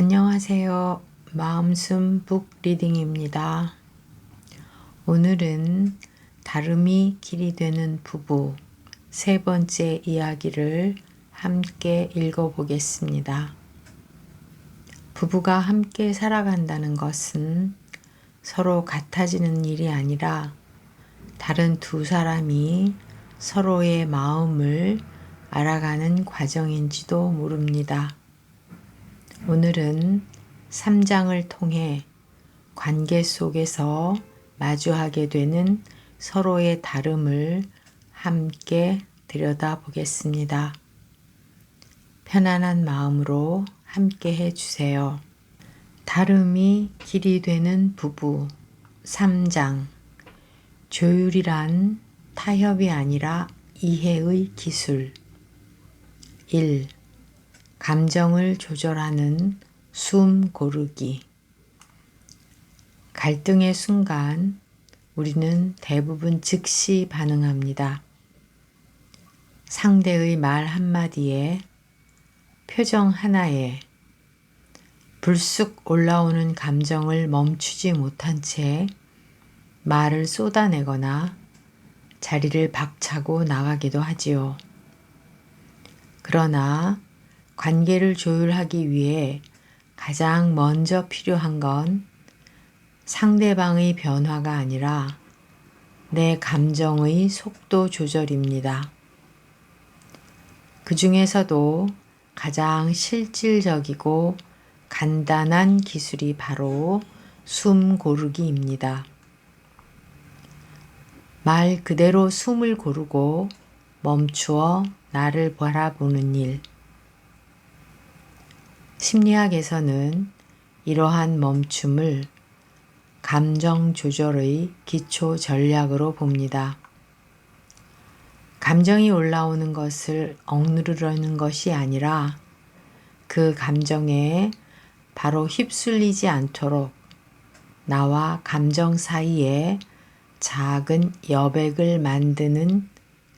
안녕하세요. 마음숨 북 리딩입니다. 오늘은 다름이 길이 되는 부부 세 번째 이야기를 함께 읽어보겠습니다. 부부가 함께 살아간다는 것은 서로 같아지는 일이 아니라 다른 두 사람이 서로의 마음을 알아가는 과정인지도 모릅니다. 오늘은 3장을 통해 관계 속에서 마주하게 되는 서로의 다름을 함께 들여다보겠습니다. 편안한 마음으로 함께 해주세요. 다름이 길이 되는 부부 3장 조율이란 타협이 아니라 이해의 기술 1. 감정을 조절하는 숨 고르기. 갈등의 순간 우리는 대부분 즉시 반응합니다. 상대의 말 한마디에, 표정 하나에 불쑥 올라오는 감정을 멈추지 못한 채 말을 쏟아내거나 자리를 박차고 나가기도 하지요. 그러나 관계를 조율하기 위해 가장 먼저 필요한 건 상대방의 변화가 아니라 내 감정의 속도 조절입니다. 그 중에서도 가장 실질적이고 간단한 기술이 바로 숨 고르기입니다. 말 그대로 숨을 고르고 멈추어 나를 바라보는 일. 심리학에서는 이러한 멈춤을 감정 조절의 기초 전략으로 봅니다. 감정이 올라오는 것을 억누르려는 것이 아니라 그 감정에 바로 휩쓸리지 않도록 나와 감정 사이에 작은 여백을 만드는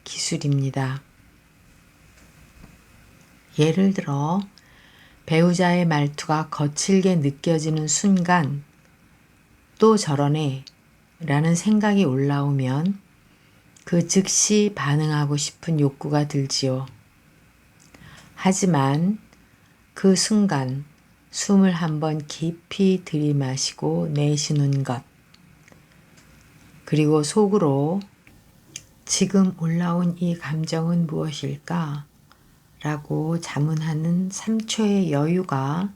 기술입니다. 예를 들어 배우자의 말투가 거칠게 느껴지는 순간 또 저러네 라는 생각이 올라오면 그 즉시 반응하고 싶은 욕구가 들지요. 하지만 그 순간 숨을 한번 깊이 들이마시고 내쉬는 것, 그리고 속으로 지금 올라온 이 감정은 무엇일까? 라고 자문하는 3초의 여유가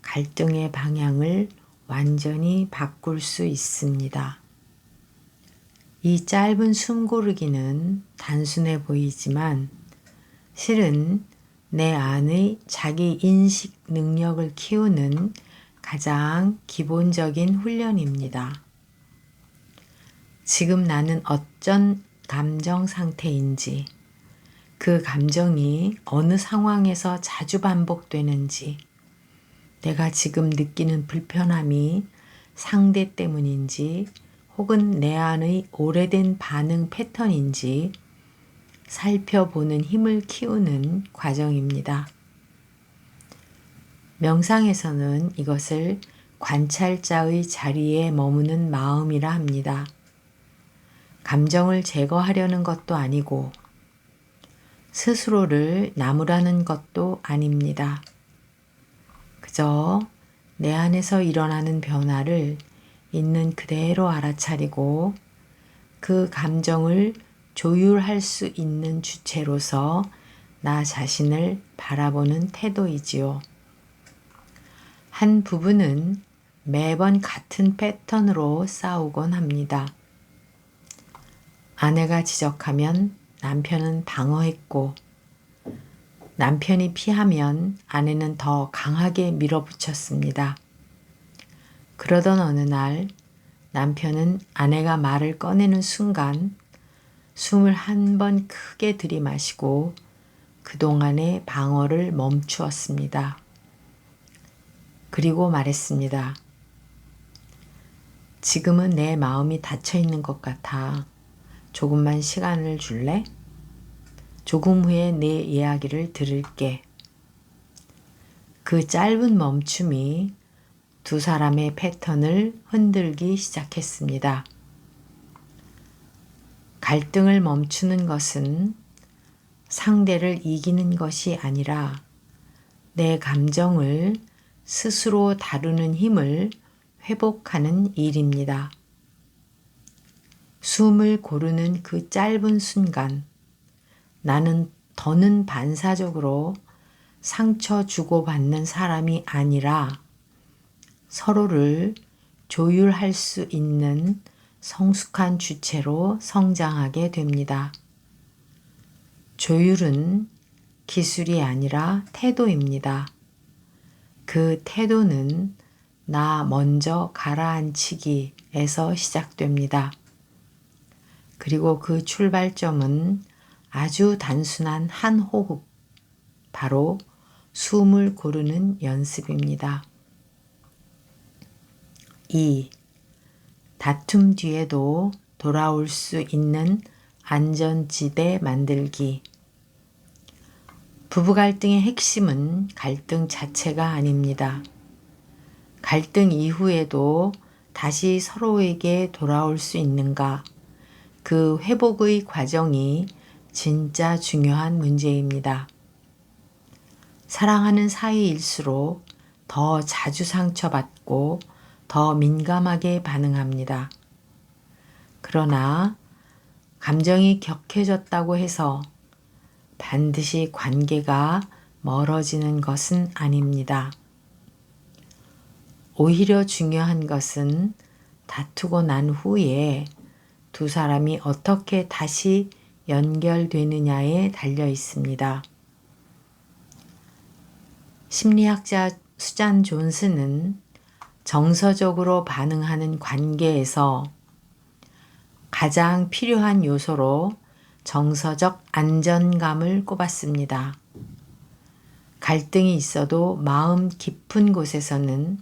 갈등의 방향을 완전히 바꿀 수 있습니다. 이 짧은 숨 고르기는 단순해 보이지만 실은 내 안의 자기 인식 능력을 키우는 가장 기본적인 훈련입니다. 지금 나는 어떤 감정 상태인지, 그 감정이 어느 상황에서 자주 반복되는지, 내가 지금 느끼는 불편함이 상대 때문인지 혹은 내 안의 오래된 반응 패턴인지 살펴보는 힘을 키우는 과정입니다. 명상에서는 이것을 관찰자의 자리에 머무는 마음이라 합니다. 감정을 제거하려는 것도 아니고 스스로를 나무라는 것도 아닙니다. 그저 내 안에서 일어나는 변화를 있는 그대로 알아차리고 그 감정을 조율할 수 있는 주체로서 나 자신을 바라보는 태도이지요. 한 부부는 매번 같은 패턴으로 싸우곤 합니다. 아내가 지적하면 남편은 방어했고 남편이 피하면 아내는 더 강하게 밀어붙였습니다. 그러던 어느 날 남편은 아내가 말을 꺼내는 순간 숨을 한 번 크게 들이마시고 그동안의 방어를 멈추었습니다. 그리고 말했습니다. 지금은 내 마음이 닫혀 있는 것 같아. 조금만 시간을 줄래? 조금 후에 내 이야기를 들을게. 그 짧은 멈춤이 두 사람의 패턴을 흔들기 시작했습니다. 갈등을 멈추는 것은 상대를 이기는 것이 아니라 내 감정을 스스로 다루는 힘을 회복하는 일입니다. 숨을 고르는 그 짧은 순간 나는 더는 반사적으로 상처 주고받는 사람이 아니라 서로를 조율할 수 있는 성숙한 주체로 성장하게 됩니다. 조율은 기술이 아니라 태도입니다. 그 태도는 나 먼저 가라앉히기에서 시작됩니다. 그리고 그 출발점은 아주 단순한 한 호흡, 바로 숨을 고르는 연습입니다. 2. 다툼 뒤에도 돌아올 수 있는 안전지대 만들기. 부부 갈등의 핵심은 갈등 자체가 아닙니다. 갈등 이후에도 다시 서로에게 돌아올 수 있는가, 그 회복의 과정이 진짜 중요한 문제입니다. 사랑하는 사이일수록 더 자주 상처받고 더 민감하게 반응합니다. 그러나 감정이 격해졌다고 해서 반드시 관계가 멀어지는 것은 아닙니다. 오히려 중요한 것은 다투고 난 후에 두 사람이 어떻게 다시 연결되느냐에 달려 있습니다. 심리학자 수잔 존슨은 정서적으로 반응하는 관계에서 가장 필요한 요소로 정서적 안전감을 꼽았습니다. 갈등이 있어도 마음 깊은 곳에서는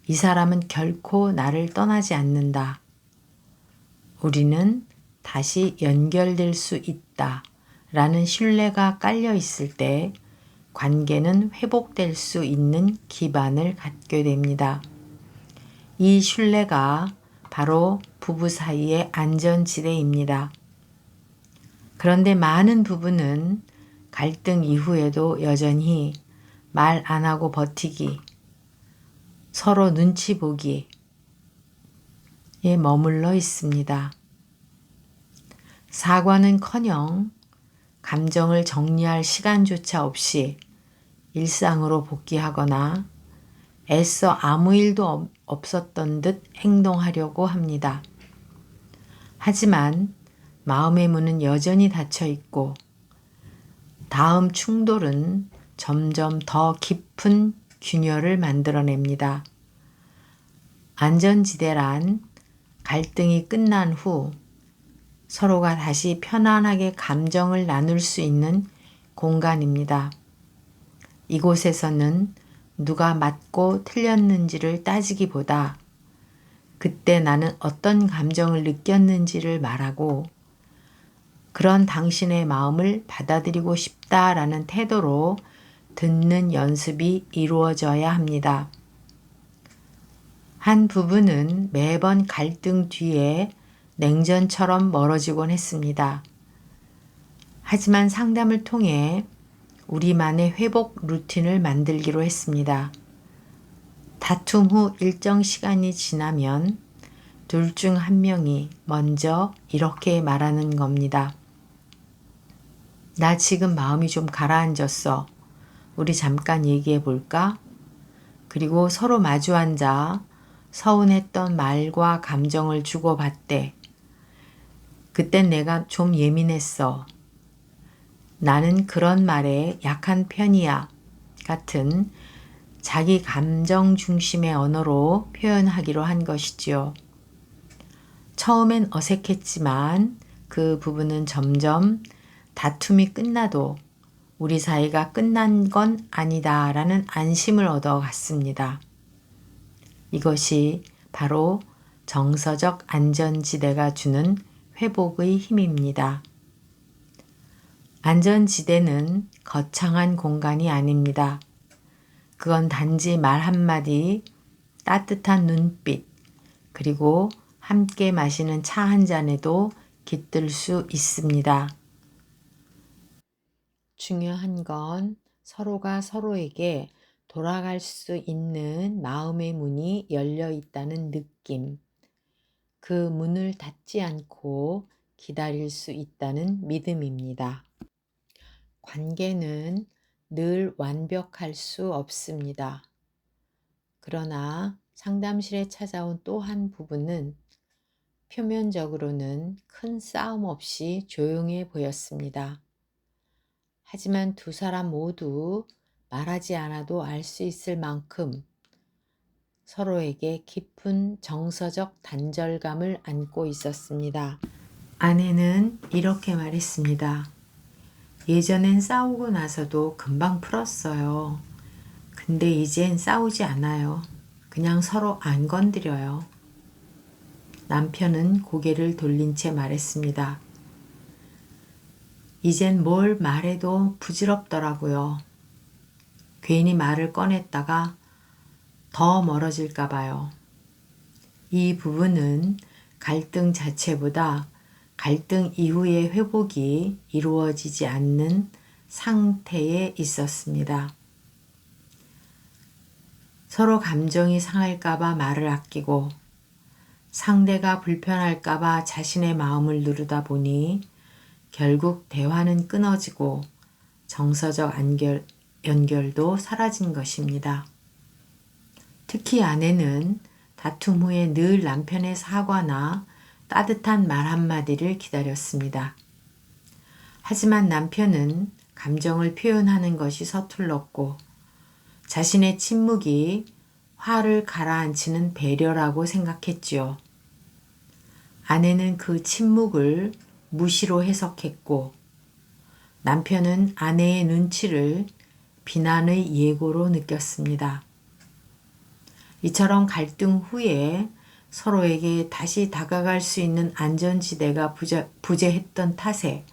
이 사람은 결코 나를 떠나지 않는다. 우리는 다시 연결될 수 있다. 라는 신뢰가 깔려 있을 때 관계는 회복될 수 있는 기반을 갖게 됩니다. 이 신뢰가 바로 부부 사이의 안전지대입니다. 그런데 많은 부부는 갈등 이후에도 여전히 말 안 하고 버티기, 서로 눈치 보기에 머물러 있습니다. 사과는커녕 감정을 정리할 시간조차 없이 일상으로 복귀하거나 애써 아무 일도 없었던 듯 행동하려고 합니다. 하지만 마음의 문은 여전히 닫혀 있고 다음 충돌은 점점 더 깊은 균열을 만들어냅니다. 안전지대란 갈등이 끝난 후 서로가 다시 편안하게 감정을 나눌 수 있는 공간입니다. 이곳에서는 누가 맞고 틀렸는지를 따지기보다 그때 나는 어떤 감정을 느꼈는지를 말하고 그런 당신의 마음을 받아들이고 싶다라는 태도로 듣는 연습이 이루어져야 합니다. 한 부부는 매번 갈등 뒤에 냉전처럼 멀어지곤 했습니다. 하지만 상담을 통해 우리만의 회복 루틴을 만들기로 했습니다. 다툼 후 일정 시간이 지나면 둘 중 한 명이 먼저 이렇게 말하는 겁니다. 나 지금 마음이 좀 가라앉았어. 우리 잠깐 얘기해 볼까? 그리고 서로 마주 앉아 서운했던 말과 감정을 주고받대. 그땐 내가 좀 예민했어. 나는 그런 말에 약한 편이야. 같은 자기 감정 중심의 언어로 표현하기로 한 것이지요. 처음엔 어색했지만 그 부분은 점점 다툼이 끝나도 우리 사이가 끝난 건 아니다라는 안심을 얻어갔습니다. 이것이 바로 정서적 안전지대가 주는 회복의 힘입니다. 안전지대는 거창한 공간이 아닙니다. 그건 단지 말 한마디, 따뜻한 눈빛, 그리고 함께 마시는 차 한 잔에도 깃들 수 있습니다. 중요한 건 서로가 서로에게 돌아갈 수 있는 마음의 문이 열려 있다는 느낌, 그 문을 닫지 않고 기다릴 수 있다는 믿음입니다. 관계는 늘 완벽할 수 없습니다. 그러나 상담실에 찾아온 또 한 부부는 표면적으로는 큰 싸움 없이 조용해 보였습니다. 하지만 두 사람 모두 말하지 않아도 알 수 있을 만큼 서로에게 깊은 정서적 단절감을 안고 있었습니다. 아내는 이렇게 말했습니다. 예전엔 싸우고 나서도 금방 풀었어요. 근데 이젠 싸우지 않아요. 그냥 서로 안 건드려요. 남편은 고개를 돌린 채 말했습니다. 이젠 뭘 말해도 부질없더라고요. 괜히 말을 꺼냈다가 더 멀어질까 봐요. 이 부분은 갈등 자체보다 갈등 이후의 회복이 이루어지지 않는 상태에 있었습니다. 서로 감정이 상할까봐 말을 아끼고 상대가 불편할까봐 자신의 마음을 누르다 보니 결국 대화는 끊어지고 정서적 연결도 사라진 것입니다. 특히 아내는 다툼 후에 늘 남편의 사과나 따뜻한 말 한마디를 기다렸습니다. 하지만 남편은 감정을 표현하는 것이 서툴렀고 자신의 침묵이 화를 가라앉히는 배려라고 생각했지요. 아내는 그 침묵을 무시로 해석했고 남편은 아내의 눈치를 비난의 예고로 느꼈습니다. 이처럼 갈등 후에 서로에게 다시 다가갈 수 있는 안전지대가 부재했던 탓에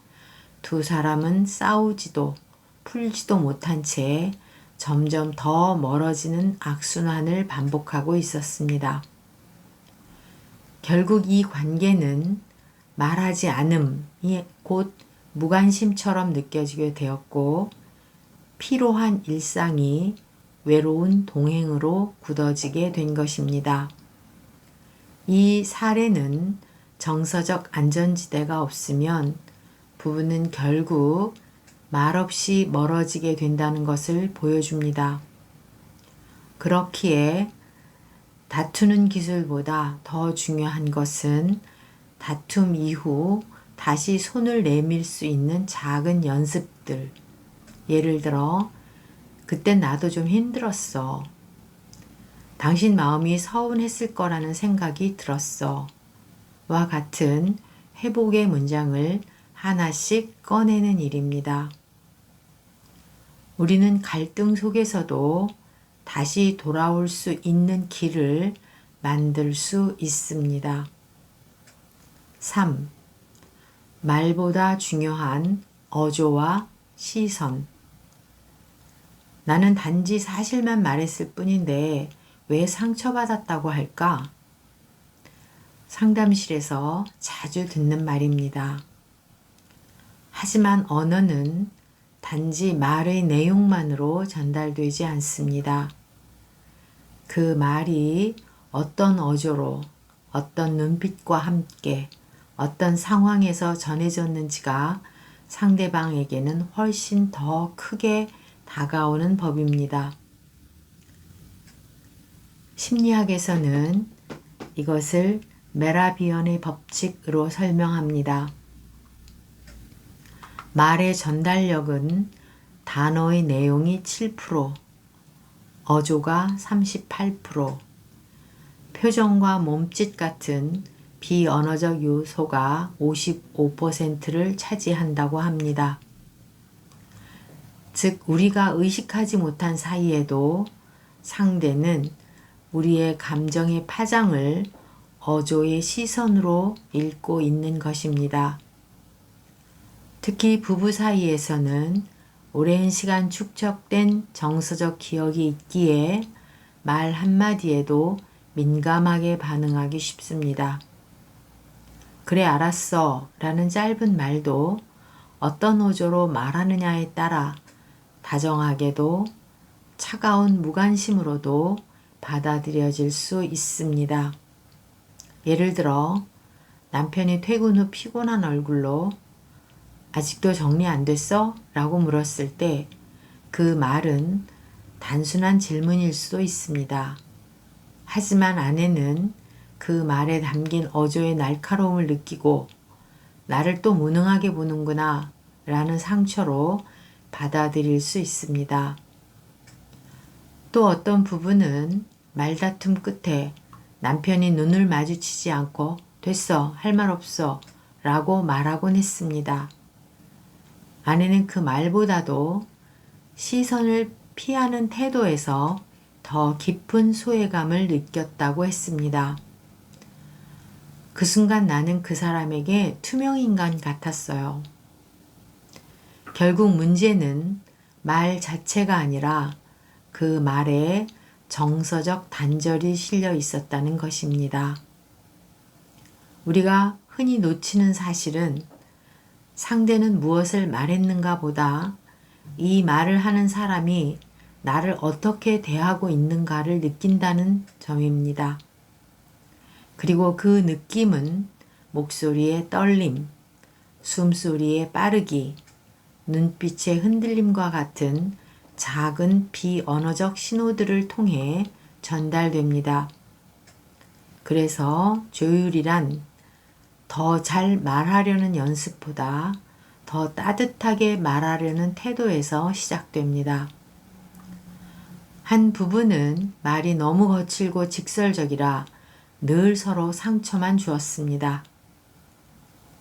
두 사람은 싸우지도 풀지도 못한 채 점점 더 멀어지는 악순환을 반복하고 있었습니다. 결국 이 관계는 말하지 않음이 곧 무관심처럼 느껴지게 되었고 피로한 일상이 외로운 동행으로 굳어지게 된 것입니다. 이 사례는 정서적 안전지대가 없으면 부부는 결국 말없이 멀어지게 된다는 것을 보여줍니다. 그렇기에 다투는 기술보다 더 중요한 것은 다툼 이후 다시 손을 내밀 수 있는 작은 연습들. 예를 들어, 그땐 나도 좀 힘들었어. 당신 마음이 서운했을 거라는 생각이 들었어. 와 같은 회복의 문장을 하나씩 꺼내는 일입니다. 우리는 갈등 속에서도 다시 돌아올 수 있는 길을 만들 수 있습니다. 3. 말보다 중요한 어조와 시선. 나는 단지 사실만 말했을 뿐인데 왜 상처받았다고 할까? 상담실에서 자주 듣는 말입니다. 하지만 언어는 단지 말의 내용만으로 전달되지 않습니다. 그 말이 어떤 어조로, 어떤 눈빛과 함께, 어떤 상황에서 전해졌는지가 상대방에게는 훨씬 더 크게 다가오는 법입니다. 심리학에서는 이것을 메라비언의 법칙으로 설명합니다. 말의 전달력은 단어의 내용이 7%, 어조가 38%, 표정과 몸짓 같은 비언어적 요소가 55%를 차지한다고 합니다. 즉, 우리가 의식하지 못한 사이에도 상대는 우리의 감정의 파장을 어조의 시선으로 읽고 있는 것입니다. 특히 부부 사이에서는 오랜 시간 축적된 정서적 기억이 있기에 말 한마디에도 민감하게 반응하기 쉽습니다. 그래 알았어 라는 짧은 말도 어떤 어조로 말하느냐에 따라 다정하게도 차가운 무관심으로도 받아들여질 수 있습니다. 예를 들어 남편이 퇴근 후 피곤한 얼굴로 아직도 정리 안 됐어? 라고 물었을 때 그 말은 단순한 질문일 수도 있습니다. 하지만 아내는 그 말에 담긴 어조의 날카로움을 느끼고 나를 또 무능하게 보는구나 라는 상처로 받아들일 수 있습니다. 또 어떤 부부는 말다툼 끝에 남편이 눈을 마주치지 않고 됐어, 할 말 없어 라고 말하곤 했습니다. 아내는 그 말보다도 시선을 피하는 태도에서 더 깊은 소외감을 느꼈다고 했습니다. 그 순간 나는 그 사람에게 투명인간 같았어요. 결국 문제는 말 자체가 아니라 그 말에 정서적 단절이 실려 있었다는 것입니다. 우리가 흔히 놓치는 사실은 상대는 무엇을 말했는가 보다 이 말을 하는 사람이 나를 어떻게 대하고 있는가를 느낀다는 점입니다. 그리고 그 느낌은 목소리의 떨림, 숨소리의 빠르기, 눈빛의 흔들림과 같은 작은 비언어적 신호들을 통해 전달됩니다. 그래서 조율이란 더 잘 말하려는 연습보다 더 따뜻하게 말하려는 태도에서 시작됩니다. 한 부부는 말이 너무 거칠고 직설적이라 늘 서로 상처만 주었습니다.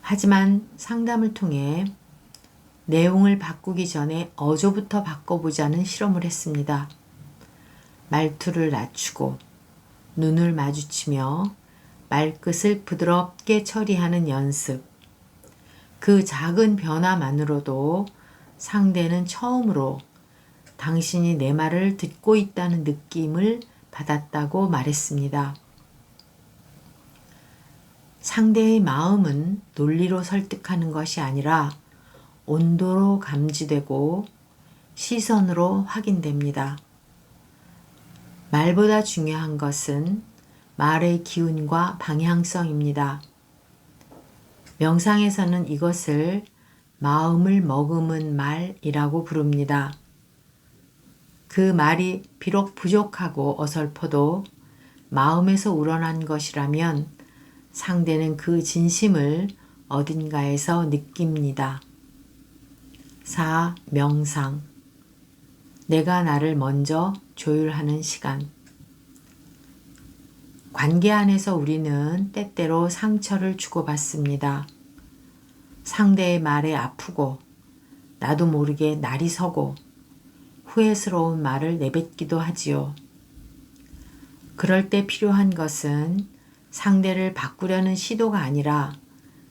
하지만 상담을 통해 내용을 바꾸기 전에 어조부터 바꿔보자는 실험을 했습니다. 말투를 낮추고 눈을 마주치며 말끝을 부드럽게 처리하는 연습. 그 작은 변화만으로도 상대는 처음으로 당신이 내 말을 듣고 있다는 느낌을 받았다고 말했습니다. 상대의 마음은 논리로 설득하는 것이 아니라 온도로 감지되고 시선으로 확인됩니다. 말보다 중요한 것은 말의 기운과 방향성입니다. 명상에서는 이것을 마음을 머금은 말이라고 부릅니다. 그 말이 비록 부족하고 어설퍼도 마음에서 우러난 것이라면 상대는 그 진심을 어딘가에서 느낍니다. 4. 명상. 내가 나를 먼저 조율하는 시간. 관계 안에서 우리는 때때로 상처를 주고받습니다. 상대의 말에 아프고 나도 모르게 날이 서고 후회스러운 말을 내뱉기도 하지요. 그럴 때 필요한 것은 상대를 바꾸려는 시도가 아니라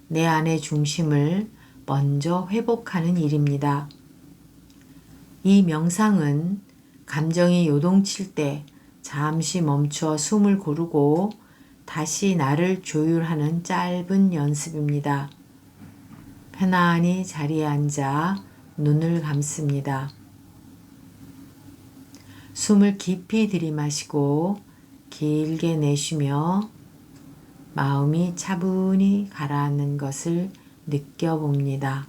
내 안의 중심을 먼저 회복하는 일입니다. 이 명상은 감정이 요동칠 때 잠시 멈추어 숨을 고르고 다시 나를 조율하는 짧은 연습입니다. 편안히 자리에 앉아 눈을 감습니다. 숨을 깊이 들이마시고 길게 내쉬며 마음이 차분히 가라앉는 것을 느껴봅니다.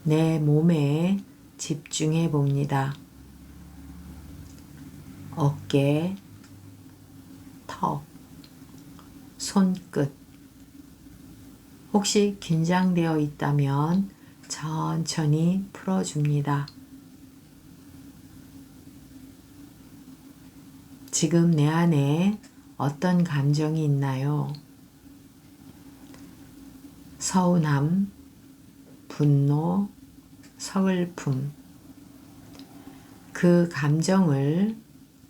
내 몸에 집중해 봅니다. 어깨, 턱, 손끝. 혹시 긴장되어 있다면 천천히 풀어줍니다. 지금 내 안에 어떤 감정이 있나요? 서운함, 분노, 서글픔. 그 감정을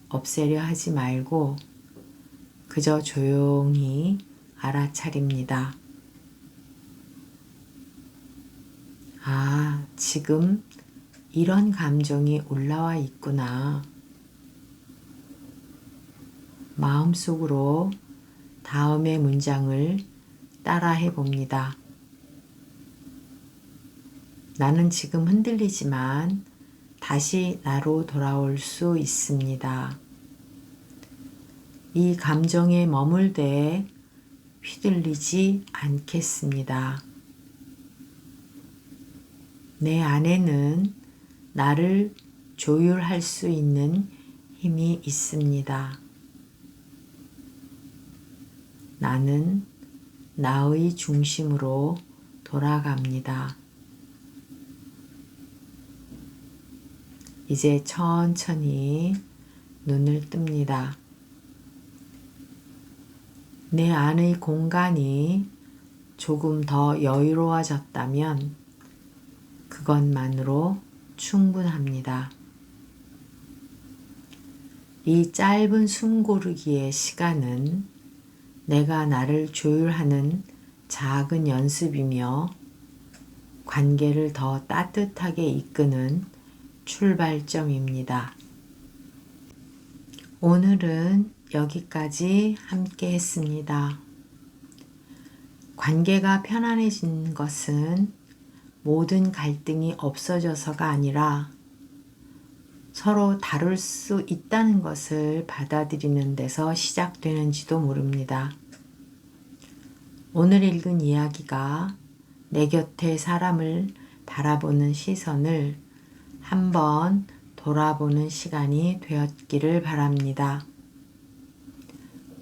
없애려 하지 말고 그저 조용히 알아차립니다. 아, 지금 이런 감정이 올라와 있구나. 마음속으로 다음의 문장을 따라 해봅니다. 나는 지금 흔들리지만 다시 나로 돌아올 수 있습니다. 이 감정에 머물되 휘둘리지 않겠습니다. 내 안에는 나를 조율할 수 있는 힘이 있습니다. 나는 나의 중심으로 돌아갑니다. 이제 천천히 눈을 뜹니다. 내 안의 공간이 조금 더 여유로워졌다면 그것만으로 충분합니다. 이 짧은 숨고르기의 시간은 내가 나를 조율하는 작은 연습이며 관계를 더 따뜻하게 이끄는 출발점입니다. 오늘은 여기까지 함께 했습니다. 관계가 편안해진 것은 모든 갈등이 없어져서가 아니라 서로 다룰 수 있다는 것을 받아들이는 데서 시작되는지도 모릅니다. 오늘 읽은 이야기가 내 곁에 사람을 바라보는 시선을 한번 돌아보는 시간이 되었기를 바랍니다.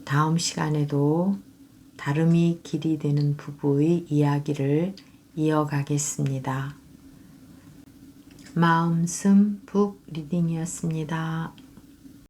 다음 시간에도 다름이 길이 되는 부부의 이야기를 이어가겠습니다. 마음숨 북 리딩이었습니다.